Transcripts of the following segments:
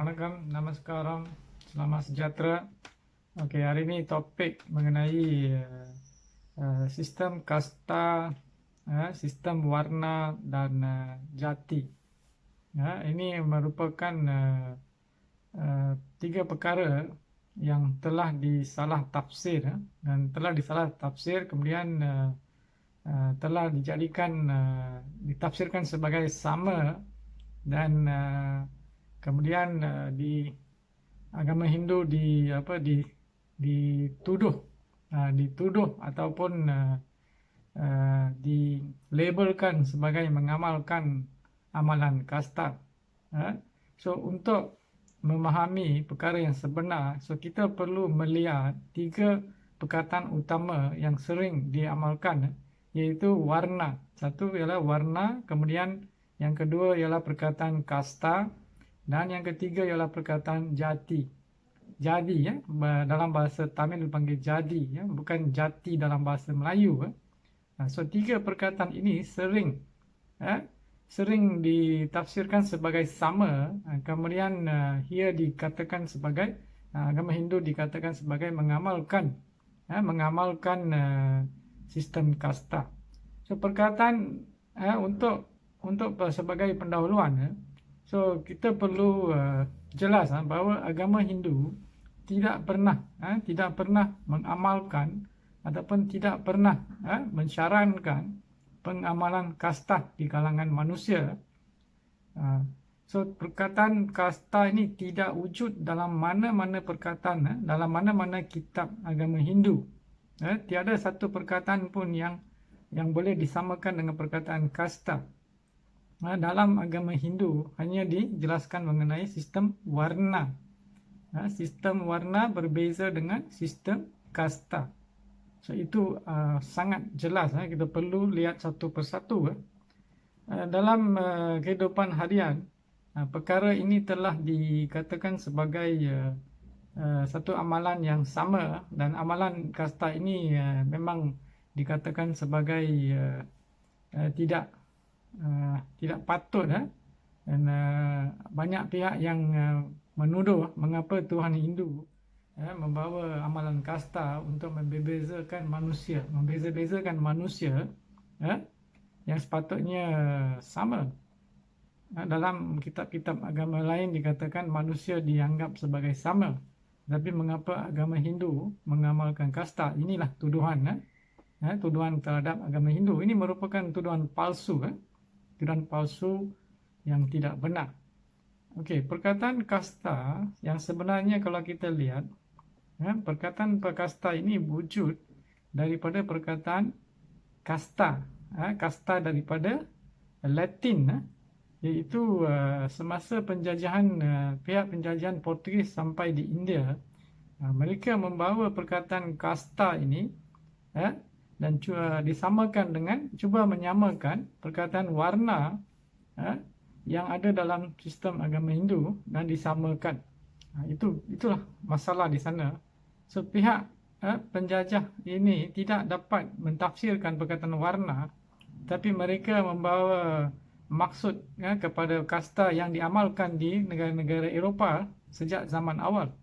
Waalaikumsalam, namaskaram, selamat sejahtera. Okey, hari ini topik mengenai sistem kasta, sistem warna dan jati. Ini merupakan tiga perkara yang telah disalah tafsir dan telah disalah tafsir kemudian telah dijadikan ditafsirkan sebagai sama dan kemudian di agama Hindu dituduh ataupun dilabelkan sebagai mengamalkan amalan kasta. So untuk memahami perkara yang sebenar, so kita perlu melihat tiga perkataan utama yang sering diamalkan, iaitu warna. Satu ialah warna, kemudian yang kedua ialah perkataan kasta, dan yang ketiga ialah perkataan jati. Jadi dalam bahasa Tamil dipanggil jadi, bukan jati dalam bahasa Melayu. So tiga perkataan ini sering ditafsirkan sebagai sama, kemudian ia dikatakan sebagai agama Hindu dikatakan sebagai mengamalkan sistem kasta. So perkataan untuk sebagai pendahuluan, so kita perlu jelas bahawa agama Hindu tidak pernah mengamalkan ataupun tidak pernah mensyaratkan pengamalan kasta di kalangan manusia. So perkataan kasta ini tidak wujud dalam mana-mana perkataan, dalam mana-mana kitab agama Hindu. Tiada satu perkataan pun yang boleh disamakan dengan perkataan kasta. Dalam agama Hindu hanya dijelaskan mengenai sistem warna. Sistem warna berbeza dengan sistem kasta. So itu sangat jelas, kita perlu lihat satu persatu. Dalam kehidupan harian, perkara ini telah dikatakan sebagai satu amalan yang sama, dan amalan kasta ini memang dikatakan sebagai tidak patut, dan banyak pihak yang menuduh mengapa Tuhan Hindu membawa amalan kasta untuk membeza-bezakan manusia yang sepatutnya sama. Dalam kitab-kitab agama lain dikatakan manusia dianggap sebagai sama, tapi mengapa agama Hindu mengamalkan kasta? Inilah tuduhan tuduhan terhadap agama Hindu. Ini merupakan tuduhan palsu yang tidak benar. Okey, perkataan kasta yang sebenarnya kalau kita lihat, perkataan kasta ini wujud daripada perkataan kasta, kasta daripada Latin, iaitu semasa penjajahan pihak penjajahan Portugis sampai di India, mereka membawa perkataan kasta ini dan cuba menyamakan perkataan warna yang ada dalam sistem agama Hindu dan disamakan. Itulah masalah di sana. So pihak penjajah ini tidak dapat mentafsirkan perkataan warna, tapi mereka membawa maksud kepada kasta yang diamalkan di negara-negara Eropah sejak zaman awal.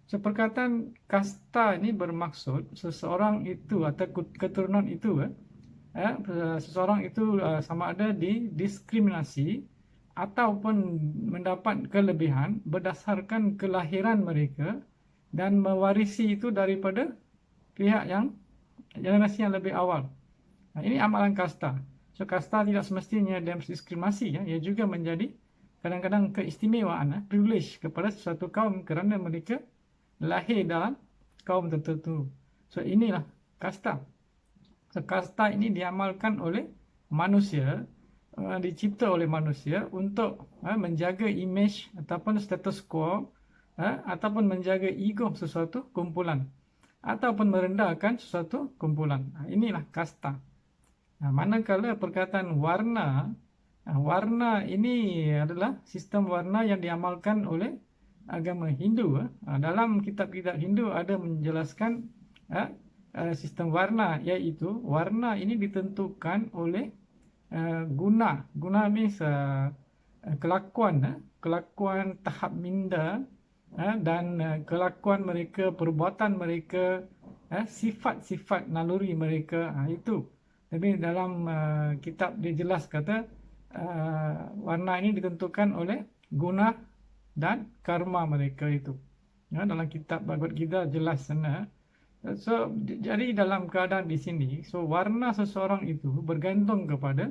So perkataan kasta ini bermaksud seseorang itu atau keturunan itu seseorang itu sama ada didiskriminasi ataupun mendapat kelebihan berdasarkan kelahiran mereka dan mewarisi itu daripada pihak yang generasi yang lebih awal. Ini amalan kasta. So kasta tidak semestinya diskriminasi, ia juga menjadi kadang-kadang keistimewaan, privilege kepada sesuatu kaum kerana mereka lahir dalam kaum tertentu. So inilah kasta. So, kasta ini diamalkan oleh manusia, dicipta oleh manusia untuk menjaga imej ataupun status quo, ataupun menjaga ego sesuatu kumpulan, ataupun merendahkan sesuatu kumpulan. Inilah kasta. Manakala perkataan warna, warna ini adalah sistem warna yang diamalkan oleh agama Hindu. Dalam kitab-kitab Hindu ada menjelaskan sistem warna, iaitu warna ini ditentukan oleh guna. Guna means kelakuan tahap minda, dan kelakuan mereka, perbuatan mereka, sifat-sifat naluri mereka, itu. Tapi dalam kitab dia jelas kata warna ini ditentukan oleh guna dan karma mereka itu. Dalam kitab Bhagavad Gita jelas sana. So jadi dalam keadaan di sini, so warna seseorang itu bergantung kepada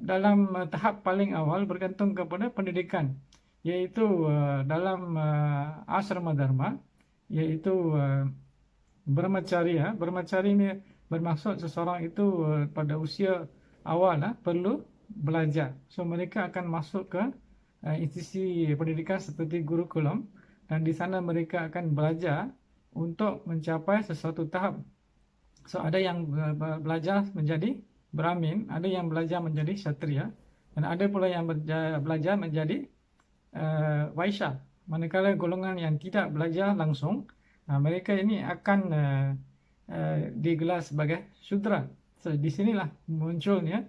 dalam tahap paling awal bergantung kepada pendidikan, yaitu dalam asrama dharma, yaitu brahmacharya. Brahmacharya ini bermaksud seseorang itu pada usia awal perlu belajar. So mereka akan masuk ke institusi pendidikan seperti Gurukulam, dan di sana mereka akan belajar untuk mencapai sesuatu tahap. So ada yang belajar menjadi Brahmin, ada yang belajar menjadi Kshatriya, dan ada pula yang belajar menjadi Vaishya. Manakala golongan yang tidak belajar langsung, mereka ini akan digelar sebagai Shudra. So di sinilah munculnya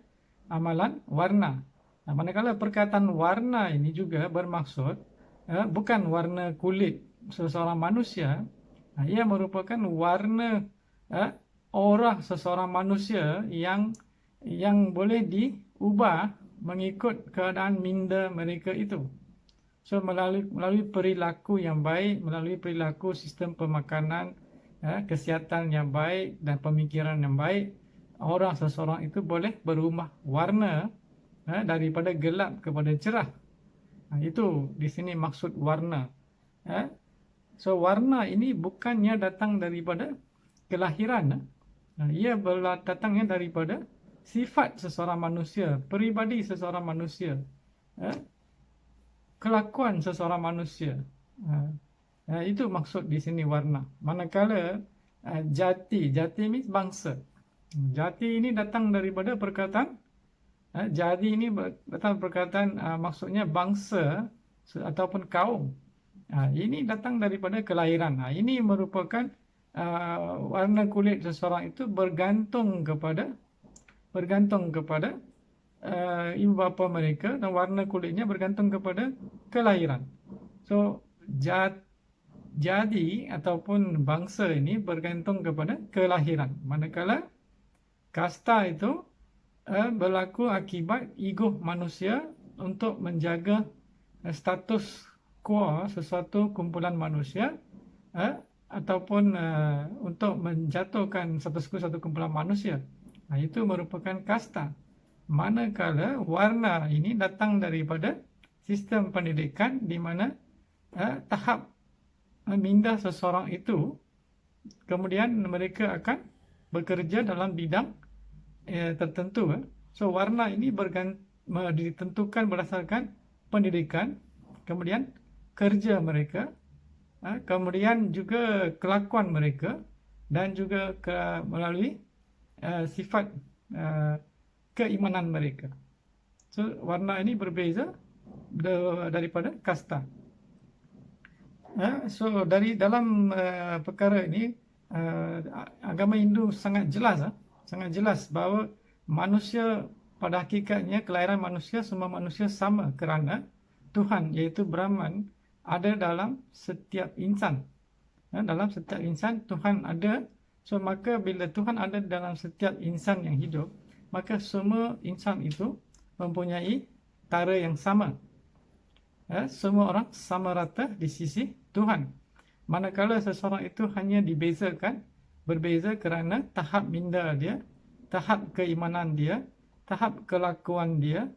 amalan warna. Manakala perkataan warna ini juga bermaksud bukan warna kulit seseorang manusia, ia merupakan warna aura seseorang manusia yang boleh diubah mengikut keadaan minda mereka itu. So melalui perilaku yang baik, melalui perilaku sistem pemakanan, kesihatan yang baik dan pemikiran yang baik, orang seseorang itu boleh berubah warna daripada gelap kepada cerah. Itu di sini maksud warna. So warna ini bukannya datang daripada kelahiran. Ia datangnya daripada sifat seseorang manusia, peribadi seseorang manusia, kelakuan seseorang manusia. Itu maksud di sini warna. Manakala jati means bangsa. Jati ini datang daripada perkataan jadi ini datang perkataan maksudnya bangsa ataupun kaum. Ini datang daripada kelahiran. Ini merupakan warna kulit seseorang itu bergantung kepada ibu bapa mereka, dan warna kulitnya bergantung kepada kelahiran. So jadi ataupun bangsa ini bergantung kepada kelahiran. Manakala kasta itu berlaku akibat ego manusia untuk menjaga status quo sesuatu kumpulan manusia, ataupun untuk menjatuhkan status quo satu kumpulan manusia. Itu merupakan kasta. Manakala warna ini datang daripada sistem pendidikan di mana tahap minda seseorang itu, kemudian mereka akan bekerja dalam bidang tertentu. So warna ini ditentukan berdasarkan pendidikan, kemudian kerja mereka, kemudian juga kelakuan mereka, dan juga melalui sifat keimanan mereka. So warna ini berbeza daripada kasta. So dari dalam perkara ini agama Hindu sangat jelas bahawa manusia pada hakikatnya, kelahiran manusia, semua manusia sama kerana Tuhan, iaitu Brahman, ada dalam setiap insan. Dalam setiap insan Tuhan ada. So maka bila Tuhan ada dalam setiap insan yang hidup, maka semua insan itu mempunyai tara yang sama. Semua orang sama rata di sisi Tuhan. Manakala seseorang itu hanya berbeza kerana tahap minda dia, tahap keimanan dia, tahap kelakuan dia,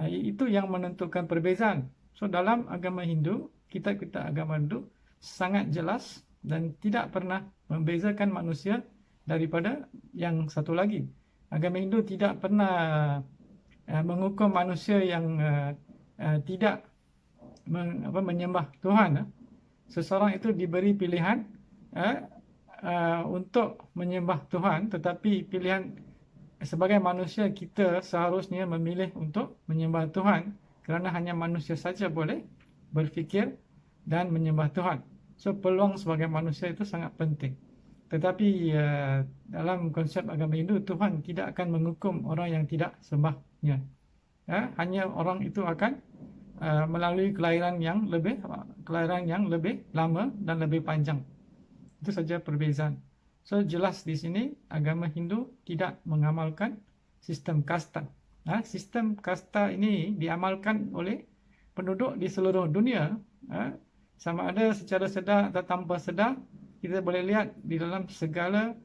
itu yang menentukan perbezaan. So dalam agama Hindu, kitab agama Hindu sangat jelas dan tidak pernah membezakan manusia daripada yang satu lagi. Agama Hindu tidak pernah menghukum manusia yang tidak menyembah Tuhan. Seseorang itu diberi pilihan untuk menyembah Tuhan, tetapi pilihan sebagai manusia kita seharusnya memilih untuk menyembah Tuhan, kerana hanya manusia saja boleh berfikir dan menyembah Tuhan. So peluang sebagai manusia itu sangat penting. Tetapi dalam konsep agama Hindu, Tuhan tidak akan menghukum orang yang tidak sembahnya. hanya orang itu akan melalui kelahiran yang lebih lama dan lebih panjang. Itu saja perbezaan. So jelas di sini agama Hindu tidak mengamalkan sistem kasta. Sistem kasta ini diamalkan oleh penduduk di seluruh dunia, sama ada secara sedar atau tanpa sedar. Kita boleh lihat di dalam segala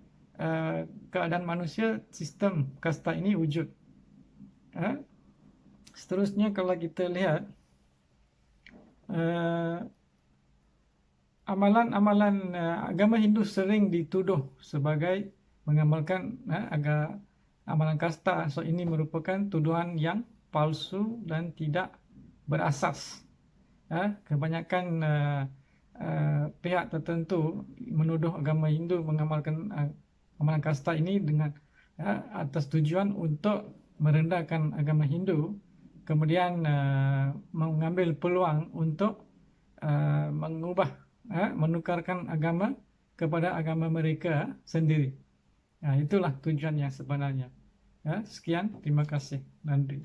keadaan manusia sistem kasta ini wujud. Seterusnya kalau kita lihat amalan-amalan agama Hindu sering dituduh sebagai mengamalkan amalan kasta. So ini merupakan tuduhan yang palsu dan tidak berasas. Kebanyakan pihak tertentu menuduh agama Hindu mengamalkan amalan kasta ini dengan atas tujuan untuk merendahkan agama Hindu, kemudian mengambil peluang untuk menukarkan agama kepada agama mereka sendiri. Itulah tujuan yang sebenarnya. Sekian, terima kasih. Nandri.